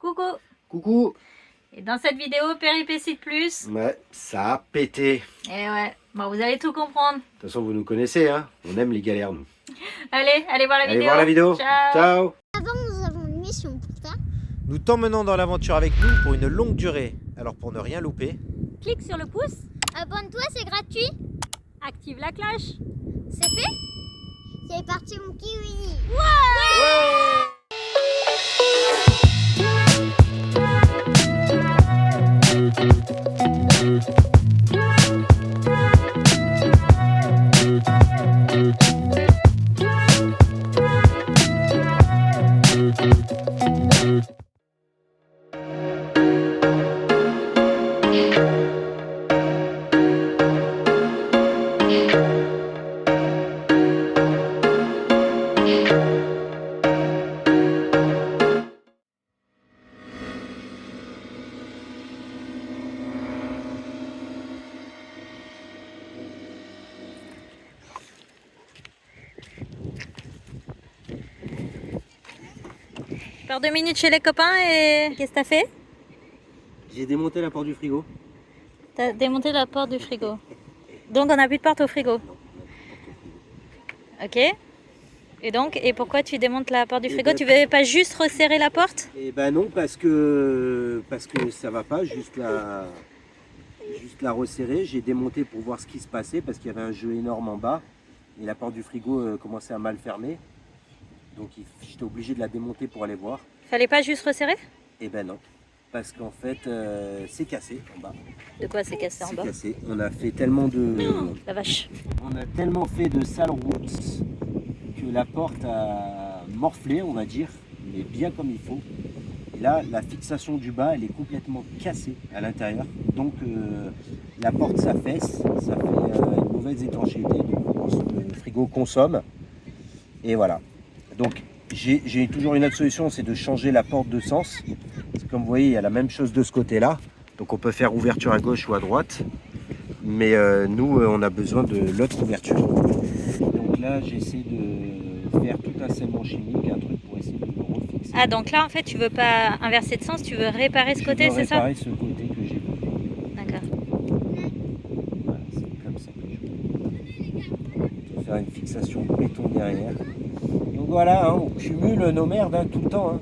Coucou. Coucou. Et dans cette vidéo, péripéties de plus. Ouais, ça a pété. Et ouais, bon, vous allez tout comprendre. De toute façon, vous nous connaissez, hein. On aime les galères, nous. Allez voir la Allez vidéo. voir la vidéo. Ciao. Ciao. Avant, nous avons une mission pour ça. Nous t'emmenons dans l'aventure avec nous pour une longue durée. Alors pour ne rien louper, Clique sur le pouce. Abonne-toi, c'est gratuit. Active la cloche. C'est fait. C'est parti, mon kiwi. Pars 2 minutes chez les copains et qu'est-ce que t'as fait? J'ai démonté la porte du frigo. T'as démonté la porte du frigo. Donc on n'a plus de porte au frigo. Ok. Et pourquoi tu démontes la porte du frigo? Tu veux pas juste resserrer la porte? Eh ben non, parce que ça va pas, juste la resserrer. J'ai démonté pour voir ce qui se passait parce qu'il y avait un jeu énorme en bas et la porte du frigo commençait à mal fermer. Donc j'étais obligé de la démonter pour aller voir. Fallait pas juste resserrer? Eh ben non, parce qu'en fait c'est cassé en bas. De quoi c'est cassé en C'est bas? cassé. On a fait tellement de La vache. On a tellement fait de sales routes que la porte a morflé, on va dire, mais bien comme il faut. Et là, la fixation du bas, elle est complètement cassée à l'intérieur. Donc la porte s'affaisse, ça fait une mauvaise étanchéité. Donc le frigo consomme. Et voilà. Donc j'ai toujours une autre solution, c'est de changer la porte de sens. Parce que comme vous voyez, il y a la même chose de ce côté-là. Donc on peut faire ouverture à gauche ou à droite. Mais nous, on a besoin de l'autre ouverture. Donc là, j'essaie de faire tout un scellement chimique, un truc pour essayer de le refixer. Ah donc là en fait tu veux pas inverser de sens, tu veux réparer ce côté, c'est ça? Réparer ce côté que j'ai bloqué. D'accord. Voilà, c'est comme ça que je vais faire une fixation béton derrière. Donc voilà, hein, on cumule nos merdes hein, tout le temps. Hein.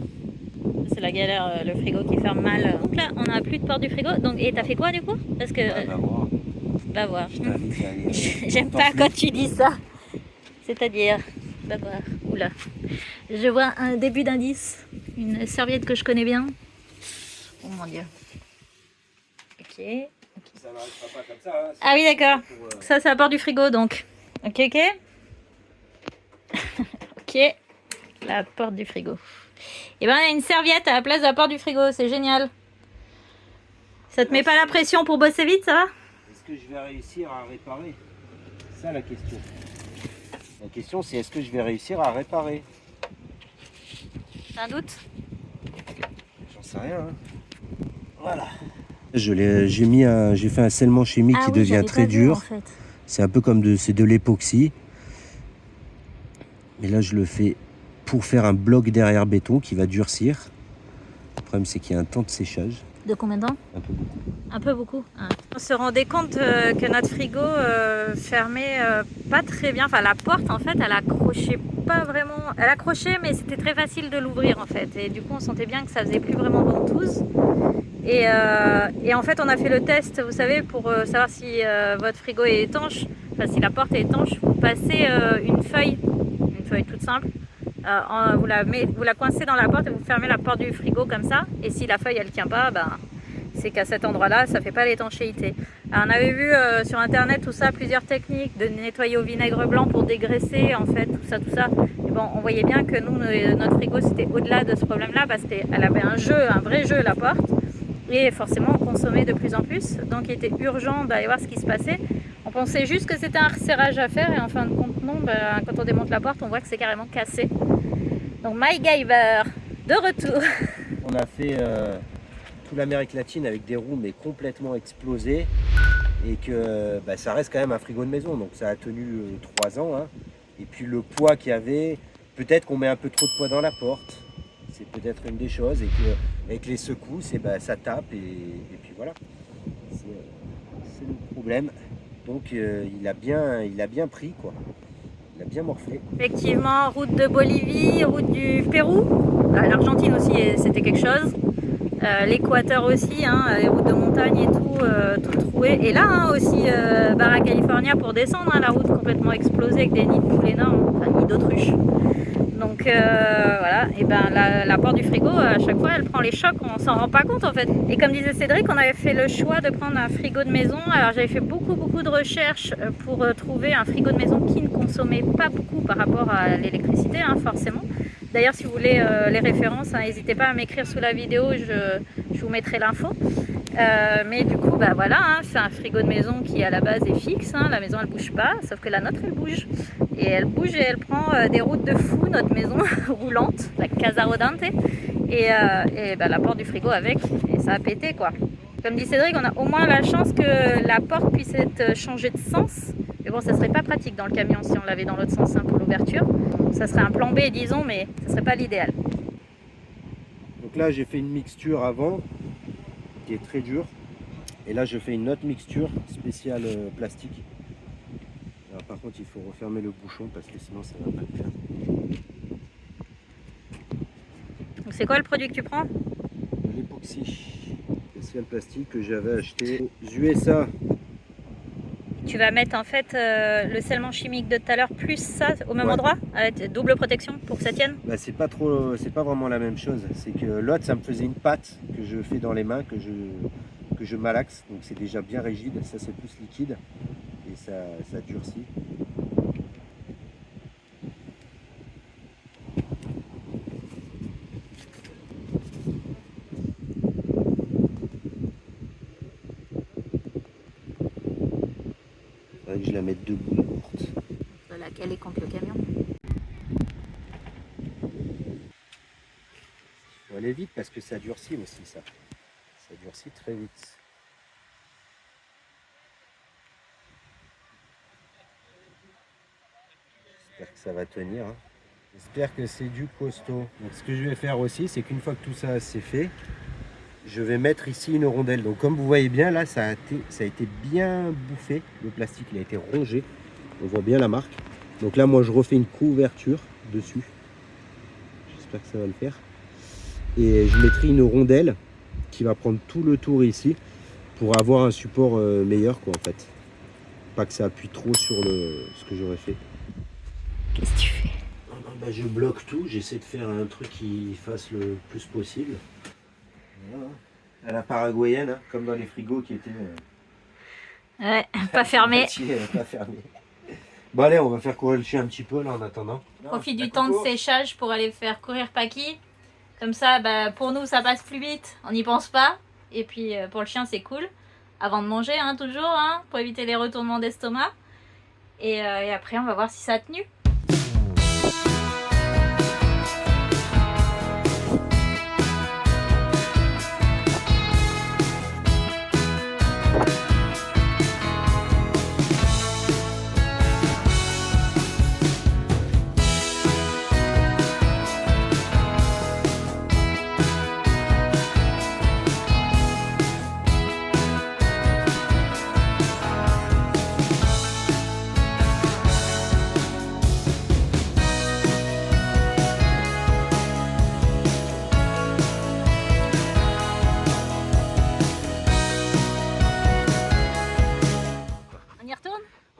C'est la galère, le frigo qui ferme mal. Donc là on n'a plus de porte du frigo. Donc, et t'as fait quoi du coup? Parce que... Ah, bah, voir. va voir. Je t'invite à aller, J'aime pas quand tu dis ça. C'est-à-dire, va voir. Oula. Je vois un début d'indice. Une serviette que je connais bien. Oh mon dieu. Ok. Ça n'arrivera pas comme ça. Hein. Ah oui d'accord. Pour, Ça c'est la porte du frigo donc. Ok. Ok. La porte du frigo. Et ben il y a une serviette à la place de la porte du frigo. C'est génial. Ça te met pas la pression pour bosser vite, ça va? Est-ce que je vais réussir à réparer? C'est ça la question. La question c'est est-ce que je vais réussir à réparer? T'as un doute? J'en sais rien. Hein. Voilà. J'ai fait un scellement chimique qui devient très dur. En fait. C'est un peu comme c'est de l'époxy. Mais là je le fais pour faire un bloc derrière béton qui va durcir. Le problème c'est qu'il y a un temps de séchage. De combien de temps? Un peu beaucoup. Un peu beaucoup. Ah. On se rendait compte que notre frigo fermait pas très bien. Enfin, la porte, en fait, elle accrochait pas vraiment. Elle accrochait, mais c'était très facile de l'ouvrir, en fait. Et du coup, on sentait bien que ça faisait plus vraiment ventouse. Et en fait, on a fait le test, vous savez, pour savoir si votre frigo est étanche. Enfin, si la porte est étanche, vous passez une feuille toute simple. Vous la coincez dans la porte et vous fermez la porte du frigo comme ça. Et si la feuille elle tient pas, ben, c'est qu'à cet endroit-là, ça fait pas l'étanchéité. Alors, on avait vu sur internet tout ça, plusieurs techniques de nettoyer au vinaigre blanc pour dégraisser en fait, tout ça. Et bon, on voyait bien que nous, notre frigo, c'était au-delà de ce problème-là parce qu'elle avait un vrai jeu la porte. Et forcément, on consommait de plus en plus. Donc, il était urgent d'aller voir ce qui se passait. On pensait juste que c'était un resserrage à faire et en fin de compte, non, ben, quand on démonte la porte, on voit que c'est carrément cassé. Donc, MacGyver, de retour. On a fait toute l'Amérique latine avec des roues mais complètement explosées et que bah, ça reste quand même un frigo de maison, donc ça a tenu 3 ans. Hein. Et puis le poids qu'il y avait, peut-être qu'on met un peu trop de poids dans la porte. C'est peut-être une des choses et que avec les secousses, et ben, ça tape et puis voilà. C'est le problème. Donc il a bien pris quoi. Il a bien morflé. Effectivement, route de Bolivie, route du Pérou, l'Argentine aussi, c'était quelque chose. L'Équateur aussi, hein, les routes de montagne et tout troué. Et là hein, aussi, Barra California pour descendre, hein, la route complètement explosée avec des nids de poules énormes, enfin nids d'autruches. Donc voilà, et ben la porte du frigo, à chaque fois, elle prend les chocs, on s'en rend pas compte en fait. Et comme disait Cédric, on avait fait le choix de prendre un frigo de maison. Alors j'avais fait beaucoup de recherches pour trouver un frigo de maison qui ne consommait pas beaucoup par rapport à l'électricité, hein, forcément. D'ailleurs, si vous voulez les références, hein, n'hésitez pas à m'écrire sous la vidéo, je vous mettrai l'info. Mais du coup, bah voilà, hein, c'est un frigo de maison qui à la base est fixe, hein, la maison elle bouge pas, sauf que la nôtre elle bouge. Et elle bouge et elle prend des routes de fou, notre maison roulante, la Casa Rodante, et bah, la porte du frigo avec, et ça a pété quoi. Comme dit Cédric, on a au moins la chance que la porte puisse être changée de sens. Mais bon, ça serait pas pratique dans le camion si on l'avait dans l'autre sens hein, pour l'ouverture. Ça serait un plan B, disons, mais ça serait pas l'idéal. Donc là, j'ai fait une mixture avant qui est très dure. Et là, je fais une autre mixture spéciale plastique. Alors, par contre, il faut refermer le bouchon parce que sinon, ça va pas le faire. Donc c'est quoi le produit que tu prends? De l'époxy spécial plastique que j'avais acheté aux USA. Tu vas mettre en fait le scellement chimique de tout à l'heure plus ça au même Ouais. endroit, avec double protection pour que ça tienne. Bah, c'est pas vraiment la même chose. C'est que l'autre, ça me faisait une pâte que je fais dans les mains, que je malaxe. Donc c'est déjà bien rigide. Ça, c'est plus liquide et ça durcit. Faudrait que je la mette debout la porte. Laquelle est contre le camion. Faut aller vite parce que ça durcit aussi ça. Ça durcit très vite. J'espère que ça va tenir. Hein. J'espère que c'est du costaud. Donc ce que je vais faire aussi, c'est qu'une fois que tout ça c'est fait, je vais mettre ici une rondelle. Donc comme vous voyez bien là, ça a été bien bouffé. Le plastique il a été rongé. On voit bien la marque. Donc là moi je refais une couverture dessus. J'espère que ça va le faire. Et je mettrai une rondelle qui va prendre tout le tour ici pour avoir un support meilleur quoi en fait. Pas que ça appuie trop sur ce que j'aurais fait. Qu'est-ce que tu fais? Bah, je bloque tout, j'essaie de faire un truc qui fasse le plus possible. Voilà. À la paraguayenne, hein, comme dans les frigos qui étaient Ouais, pas fermé. pas fermés. Bon allez, on va faire courir le chien un petit peu là en attendant. Profite du temps de séchage pour aller faire courir Paki. Comme ça, bah, pour nous, ça passe plus vite. On n'y pense pas. Et puis, pour le chien, c'est cool. Avant de manger, hein, toujours, hein, pour éviter les retournements d'estomac. Et après, on va voir si ça a tenu.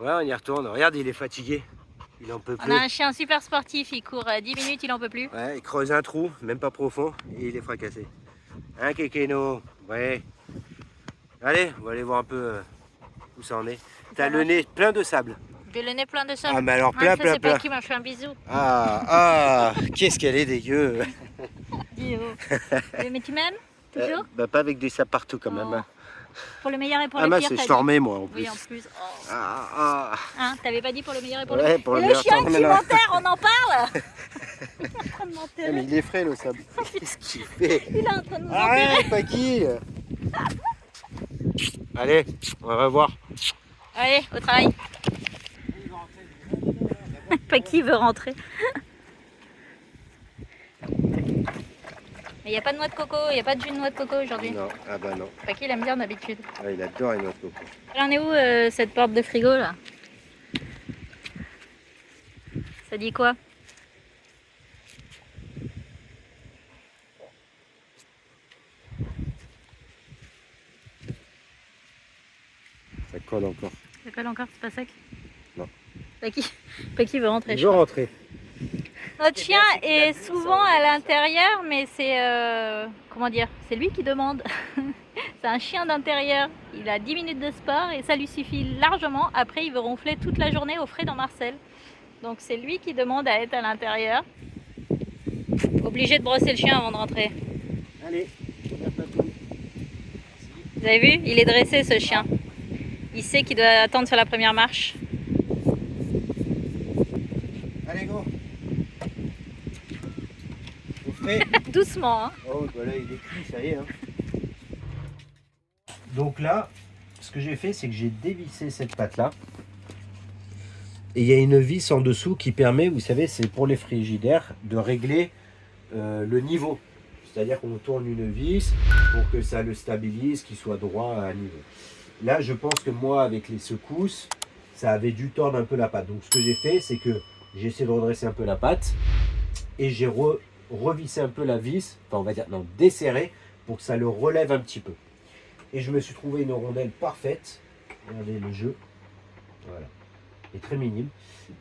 Ouais, on y retourne. Regarde, il est fatigué. Il en peut On plus. a un chien super sportif, il court 10 minutes, il en peut plus. Ouais, il creuse un trou, même pas profond, et il est fracassé. Hein, Kekeno? Ouais. Allez, on va aller voir un peu où ça en est. T'as le nez plein de sable. J'ai le nez plein de sable. Ah, mais alors plein, ça, plein, c'est plein. pas qui m'a fait un bisou. Ah, qu'est-ce qu'elle est dégueu. Dis oh. Mais tu m'aimes toujours Bah, pas avec des sables partout quand même. Oh. Hein. Pour le meilleur et pour Ah, le mince, pire, je t'as t'en dit. remets moi en plus. Oui, en plus. Oh. Ah. Hein, t'avais pas dit pour le meilleur et pour Ouais, le pour le et le meilleur, chien t'en remets qui là. m'enterre, on en parle. Il est en train de Ah, m'enterrer. mais il est frais le sable. Qu'est-ce qu'il fait? Il est en train de nous enterrer. Arrête, Paki. Allez, on va revoir. Allez, au travail. Pas qui veut rentrer. Mais il n'y a pas de noix de coco, il n'y a pas de jus de noix de coco aujourd'hui. Non, ah bah non. Pas qu'il aime bien d'habitude. Ah, il adore les noix de coco. Elle en est où cette porte de frigo là? Ça dit quoi? Ça colle encore. Ça colle encore, c'est pas sec? Non. Paki veut rentrer. Je veux rentrer. Notre chien est souvent à l'intérieur, mais c'est comment dire, c'est lui qui demande. C'est un chien d'intérieur. Il a 10 minutes de sport et ça lui suffit largement. Après, il veut ronfler toute la journée au frais dans Marcel. Donc c'est lui qui demande à être à l'intérieur. Obligé de brosser le chien avant de rentrer. Allez, on a pas tout. Vous avez vu? Il est dressé ce chien. Il sait qu'il doit attendre sur la première marche. Allez, go. Au frais. Doucement, hein. Oh, bah là, il est cuit, ça y est. Hein. Donc là, ce que j'ai fait, c'est que j'ai dévissé cette patte-là. Et il y a une vis en dessous qui permet, vous savez, c'est pour les frigidaires, de régler le niveau. C'est-à-dire qu'on tourne une vis pour que ça le stabilise, qu'il soit droit à un niveau. Là, je pense que moi, avec les secousses, ça avait dû tordre un peu la patte. Donc ce que j'ai fait, c'est que j'ai essayé de redresser un peu la patte et j'ai revissé un peu la vis, enfin on va dire, non, desserré pour que ça le relève un petit peu. Et je me suis trouvé une rondelle parfaite. Regardez le jeu. Voilà. Et très minime.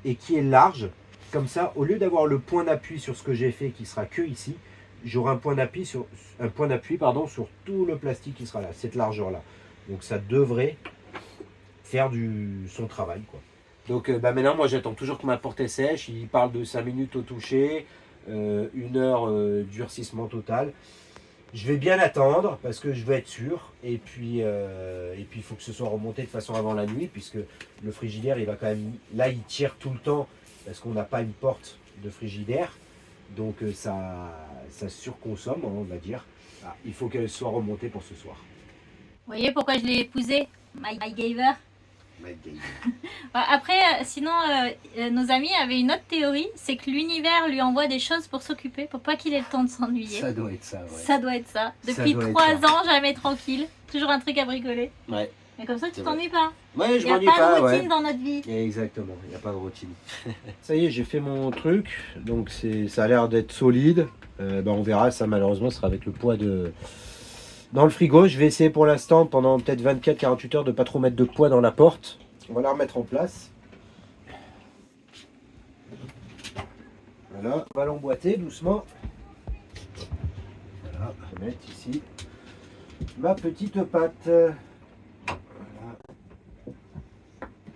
Et qui est large. Comme ça, au lieu d'avoir le point d'appui sur ce que j'ai fait, qui sera que ici, j'aurai un point d'appui sur sur tout le plastique qui sera là, cette largeur-là. Donc ça devrait faire son travail, quoi. Donc maintenant, moi j'attends toujours que ma porte est sèche. Il parle de 5 minutes au toucher, 1 heure durcissement total. Je vais bien attendre parce que je veux être sûr. Et puis il faut que ce soit remonté de façon avant la nuit, puisque le frigidaire, il va quand même. Là, il tire tout le temps parce qu'on n'a pas une porte de frigidaire. Donc ça surconsomme, on va dire. Ah, il faut qu'elle soit remontée pour ce soir. Vous voyez pourquoi je l'ai épousé, MacGyver. Après, sinon, nos amis avaient une autre théorie, c'est que l'univers lui envoie des choses pour s'occuper, pour pas qu'il ait le temps de s'ennuyer. Ça doit être ça, ouais. Ça doit être ça. Depuis 3 ans, jamais tranquille. Toujours un truc à bricoler. Ouais. Mais comme ça, tu t'ennuies pas. Ouais, je Il n'y a m'ennuie pas de pas, routine dans notre vie. Exactement, il n'y a pas de routine. Ça y est, j'ai fait mon truc, donc ça a l'air d'être solide. On verra, ça malheureusement sera avec le poids dans le frigo. Je vais essayer pour l'instant, pendant peut-être 24-48 heures, de ne pas trop mettre de poids dans la porte. On va la remettre en place. Voilà, on va l'emboîter doucement. Voilà, je vais mettre ici ma petite pâte. Voilà.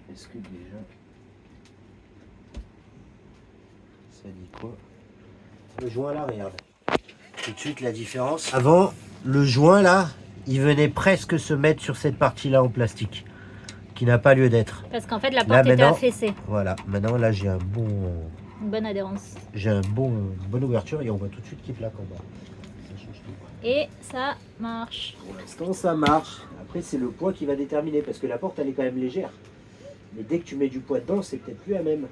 Est-ce que déjà ça dit quoi? Le joint là, regarde. Tout de suite la différence. Avant, le joint là, il venait presque se mettre sur cette partie là en plastique, qui n'a pas lieu d'être. Parce qu'en fait, la porte était affaissée. Voilà, maintenant là j'ai Une bonne adhérence. J'ai une bonne ouverture et on voit tout de suite qu'il plaque en bas. Ça change tout. Et ça marche. Pour l'instant ça marche. Après c'est le poids qui va déterminer parce que la porte elle est quand même légère. Mais dès que tu mets du poids dedans, c'est peut-être plus la même.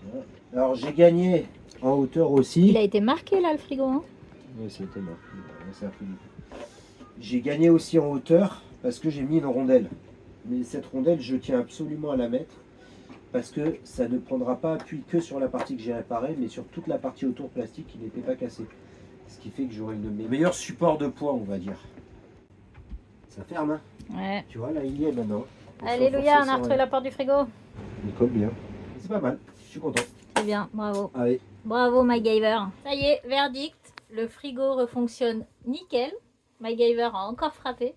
Voilà. Alors j'ai gagné en hauteur aussi. Il a été marqué là le frigo, hein? Oui, ça a été marqué. Ça a fait du coup. J'ai gagné aussi en hauteur parce que j'ai mis une rondelle. Mais cette rondelle, je tiens absolument à la mettre parce que ça ne prendra pas appui que sur la partie que j'ai réparée, mais sur toute la partie autour plastique qui n'était pas cassée. Ce qui fait que j'aurai une meilleure support de poids, on va dire. Ça ferme, hein? Ouais. Tu vois, là, il y est maintenant. Alléluia, on a retrouvé la porte du frigo. Il colle bien. C'est pas mal, je suis content. C'est bien, bravo. Allez. Bravo MacGyver. Ça y est, verdict, le frigo refonctionne nickel. MacGyver a encore frappé.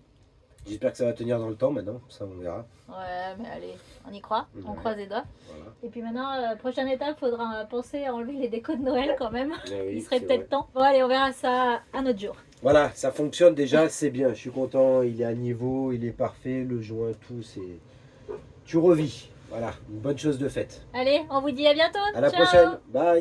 J'espère que ça va tenir dans le temps maintenant, ça on verra. Ouais, mais allez, on y croit, on Ouais. croise les doigts. Voilà. Et puis maintenant, prochaine étape, faudra penser à enlever les décos de Noël quand même. Mais oui, Il serait c'est peut-être vrai. temps. Bon allez, on verra ça un autre jour. Voilà, ça fonctionne déjà, c'est bien. Je suis content, il est à niveau, il est parfait, le joint, tout, c'est... Tu revis. Voilà, une bonne chose de faite. Allez, on vous dit à bientôt. À la Ciao. prochaine, bye.